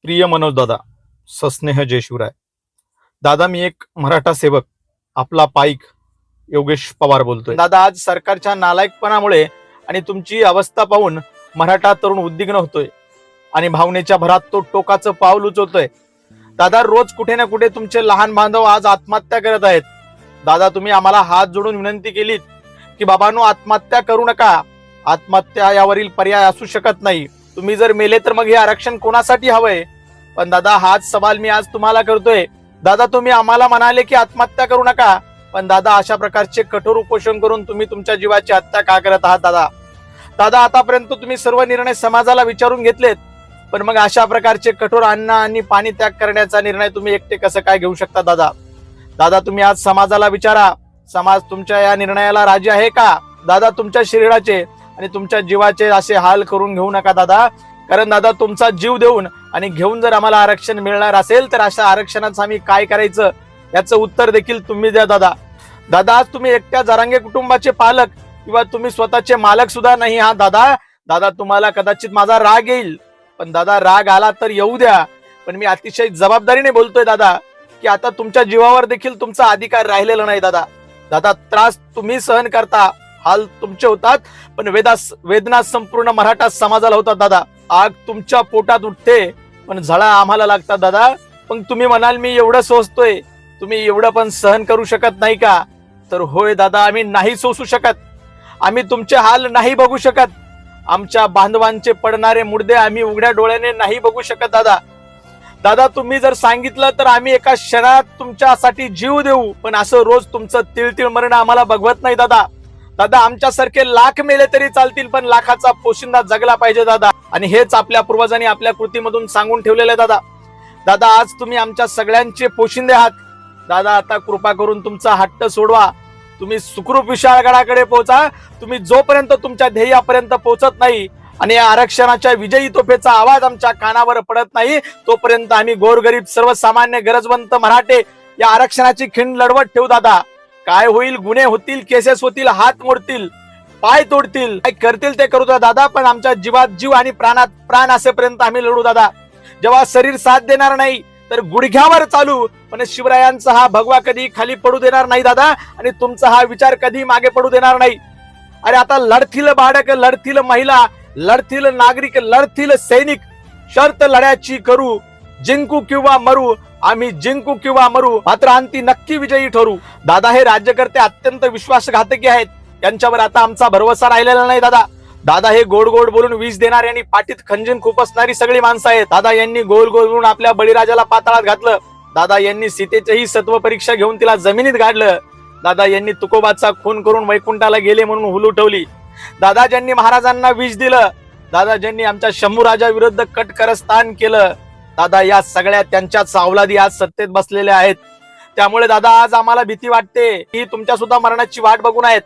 प्रिय मनोज दादा, सस्नेह जय शिवराय. दादा, मी एक मराठा सेवक आपला पाईक योगेश पवार बोलतोय. दादा, आज सरकारच्या नालायकपणामुळे आणि तुमची अवस्था पाहून मराठा तरुण उद्विग्न होतोय आणि भावनेच्या भरात तो टोकाचं पाऊल उचलतोय. दादा, रोज कुठे ना कुठे तुमचे लहान बांधव आज आत्महत्या करत आहेत. दादा, तुम्ही आम्हाला हात जोडून विनंती केलीत की बाबांनो, आत्महत्या करू नका. आत्महत्या यावरील पर्याय असू शकत नाही. तुम्ही जर मेले तर मग हे आरक्षण कोणासाठी हवंय? पण दादा, हाच सवाल मी आज तुम्हाला करतोय. दादा, तुम्ही आम्हाला म्हणाले की आत्महत्या करू नका, पण दादा अशा प्रकारचे कठोर उपोषण करून तुम्ही तुमच्या जीवाची हत्या का करत आहात? दादा दादा आतापर्यंत तुम्ही सर्व निर्णय समाजाला विचारून घेतलेत, पण मग अशा प्रकारचे कठोर अन्न आणि पाणी त्याग करण्याचा निर्णय तुम्ही एकटे कसं काय घेऊ शकता? दादा दादा तुम्ही आज समाजाला विचारा, समाज तुमच्या या निर्णयाला राजी आहे का? दादा, तुमच्या शरीराचे आणि तुमच्या जीवाचे असे हाल करून घेऊ नका दादा. कारण दादा, तुमचा जीव देऊन आणि घेऊन जर आम्हाला आरक्षण मिळणार असेल तर अशा आरक्षणाचं आम्ही काय करायचं याचं उत्तर देखील तुम्ही द्या. दादा दादा आज तुम्ही एकट्या जरांगे कुटुंबाचे पालक किंवा तुम्ही स्वतःचे मालक सुद्धा नाही आहात. दादा दादा तुम्हाला कदाचित माझा राग येईल, पण दादा राग आला तर येऊ द्या, पण मी अतिशय जबाबदारीने बोलतोय दादा की आता तुमच्या जीवावर देखील तुमचा अधिकार राहिलेला नाही. दादा दादा त्रास तुम्ही सहन करता, हाल तुमचे होतात, पण वेदना संपूर्ण मराठा समाजाला होतात. दादा आग तुमच्या पोटात उठते, पण झळा आम्हाला लागतात. दादा पण तुम्ही म्हणाल मी एवढं सोसतोय, तुम्ही एवढं पण सहन करू शकत नाही का? तर होय दादा, आम्ही नाही सोसू शकत. आम्ही तुमचे हाल नाही बघू शकत. आमच्या बांधवांचे पडणारे मुडदे आम्ही उघड्या डोळ्याने नाही बघू शकत. दादा दादा तुम्ही जर सांगितलं तर आम्ही एका क्षणात तुमच्यासाठी जीव देऊ, पण असं रोज तुमचं तिळतिळ मरण आम्हाला बघवत नाही. दादा दादा आमच्यासारखे लाख मेले तरी चालतील, पण लाखाचा पोशिंदा जगला पाहिजे. दादा आणि हेच आपल्या पूर्वजांनी आपल्या कृतीमधून सांगून ठेवलेलं आहे. दादा दादा आज तुम्ही आमच्या सगळ्यांचे पोशिंदे आहात. दादा आता कृपा करून तुमचा हट्ट सोडवा. तुम्ही सुखरूप विशाळगडाकडे पोहोचा. तुम्ही जोपर्यंत तुमच्या ध्येयापर्यंत पोहोचत नाही आणि या आरक्षणाच्या विजयी तोफेचा आवाज आमच्या कानावर पडत नाही, तोपर्यंत आम्ही गोरगरीब सर्वसामान्य गरजवंत मराठे या आरक्षणाची खिंड लढवत ठेवू. दादा काय होईल? गुन्हे होतील, केसेस होतील, हात मोडतील, पाय तोडतील, काय करतील ते करू दादा, पण आमच्या जीवात जीव आणि प्राणात प्राण असेपर्यंत आम्ही लढू. दादा जेव्हा शरीर साथ देणार नाही तर गुडघ्यावर चालू, पण शिवरायांचा हा भगवा कधी खाली पडू देणार नाही. दादा आणि तुमचा हा विचार कधी मागे पडू देणार नाही. अरे आता लढतील बाळक, लढतील महिला, लढतील नागरिक, लढतील सैनिक, शर्त लढ्याची करू, जिंकू किंवा मरू, आम्ही जिंकू किंवा मरू, मात्र अंती नक्की विजयी ठरू. दादा हे राज्यकर्ते अत्यंत विश्वासघातकी आहेत, त्यांच्यावर आता आमचा भरवसा राहिलेला नाही. दादा दादा हे गोड गोड बोलून विष देणारी आणि पाठीत खंजीर खुपसणारी सगळी माणसं आहेत. दादा यांनी गोल गोल बोलून आपल्या बळीराजाला पाताळात घातलं. दादा यांनी सीतेचीही सत्व परीक्षा घेऊन तिला जमिनीत गाडलं. दादा यांनी तुकोबाचा खून करून वैकुंठाला गेले म्हणून हुलू ठेवली. दादा ज्यांनी महाराजांना विष दिलं, दादा ज्यांनी आमच्या शंभू राजा विरुद्ध कटकरस्थान केलं, दादा या सगळ्या त्यांच्याच अवलादी आज सत्तेत बसलेल्या आहेत. त्यामुळे दादा आज आम्हाला भीती वाटते की तुमच्या सुद्धा मरणाची वाट बघून आहेत.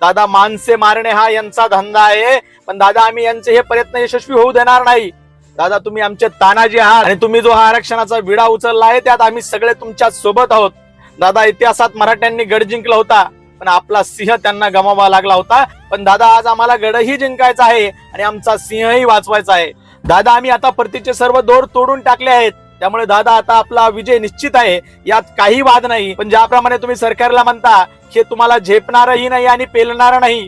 दादा माणसे मारणे हा यांचा धंदा आहे, पण दादा आम्ही यांचे हे प्रयत्न यशस्वी होऊ देणार नाही. दादा तुम्ही आमचे तानाजी आहात आणि तुम्ही जो हा आरक्षणाचा विडा उचलला आहे त्यात आम्ही सगळे तुमच्या सोबत आहोत. दादा इतिहासात मराठ्यांनी गड जिंकला होता, पण आपला सिंह त्यांना गमावा लागला होता, पण दादा आज आम्हाला गडही जिंकायचा आहे आणि आमचा सिंहही वाचवायचा आहे. दादा आम्ही आता परतीचे सर्व दोर तोडून टाकले आहेत, त्यामुळे दादा आता आपला विजय निश्चित आहे, यात काही वाद नाही. पण ज्याप्रमाणे तुम्ही सरकारला म्हणता हे तुम्हाला झेपणारही नाही आणि पेलणार नाही,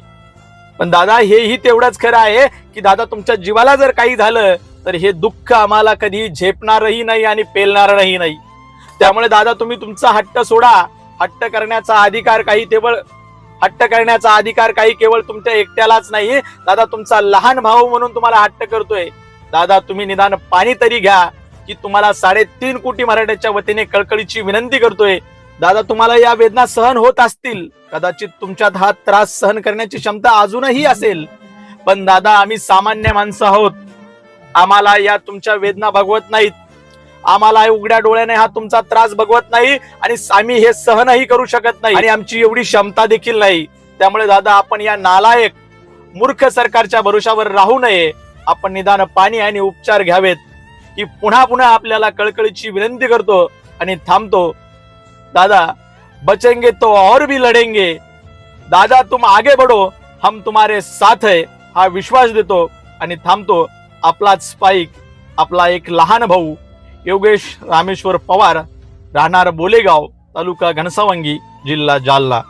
पण दादा हेही तेवढंच खरं आहे की दादा तुमच्या जीवाला जर काही झालं तर हे दुःख आम्हाला कधी झेपणारही नाही आणि पेलणारही नाही. त्यामुळे दादा तुम्ही तुमचा हट्ट सोडा. हट्ट करण्याचा अधिकार काही केवळ तुमच्या एकट्यालाच नाही. दादा तुमचा लहान भाऊ म्हणून तुम्हाला हट्ट करतोय. दादा तुम्ही निदान पाणी तरी घ्या, की तुम्हाला 3.5 कोटी मराठ्याच्या वतीने कळकळीची विनंती करतोय. दादा तुम्हाला या वेदना सहन होत असतील, कदाचित तुमच्यात हा त्रास सहन करण्याची क्षमता अजूनही असेल, पण दादा आम्ही सामान्य माणसं आहोत. आम्हाला या तुमच्या वेदना बघवत नाहीत, आम्हाला उघड्या डोळ्याने हा तुमचा त्रास बघवत नाही आणि आम्ही हे सहनही करू शकत नाही आणि आमची एवढी क्षमता देखील नाही. त्यामुळे दादा आपण या नालायक मूर्ख सरकारच्या भरोशावर राहू नये. आपण निदान पाणी आणि उपचार घ्यावेत. की पुन्हा पुन्हा आपल्याला कळकळीची विनंती करतो आणि थांबतो. दादा बचेंगे तो और भी लढेंगे. दादा तुम आगे बढ़ो, हम तुम्हारे साथ है, हा विश्वास देतो आणि थांबतो. आपलाच स्पाईक, आपला एक लहान भाऊ योगेश रामेश्वर पवार, राहणार बोलेगाव, तालुका घनसावंगी, जिल्हा जालना.